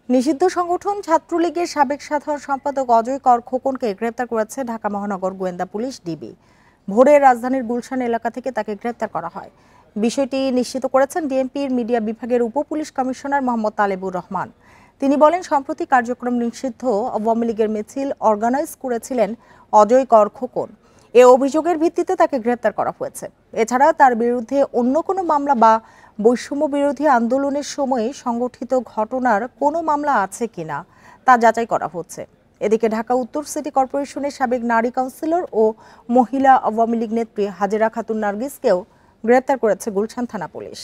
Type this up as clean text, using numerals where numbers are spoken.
নিষিদ্ধ সংগঠন ছাত্রলীগের সাবেক সাধারণ সম্পাদক অজয় কর খোকনকে গ্রেপ্তার করেছে ঢাকা মহানগর গোয়েন্দা পুলিশ ডিবি। ভোরে রাজধানীর গুলশান এলাকা থেকে তাকে গ্রেপ্তার করা হয়। বিষয়টি নিশ্চিত করেছেন ডিএমপির মিডিয়া বিভাগের উপ পুলিশ কমিশনার মোহাম্মদ তালেবুর রহমান। তিনি বলেন, সম্প্রতি কার্যক্রম নিষিদ্ধ আওয়ামী লীগের মিছিল অর্গানাইজ করেছিলেন অজয় কর খোকন। এ অভিযোগের ভিত্তিতে তাকে গ্রেপ্তার করা হয়েছে। এছাড়া তার বিরুদ্ধে অন্য কোনো মামলা বা বৈষম্য বিরোধী আন্দোলনের সময়ে সংগঠিত ঘটনার কোনো মামলা আছে কিনা তা যাচাই করা হচ্ছে। এদিকে ঢাকা উত্তর সিটি কর্পোরেশনের সাবেক নারী কাউন্সিলর ও মহিলা আওয়ামী লীগ নেত্রী হাজেরা খাতুন নার্গিসকেও গ্রেপ্তার করেছে গুলশান থানা পুলিশ।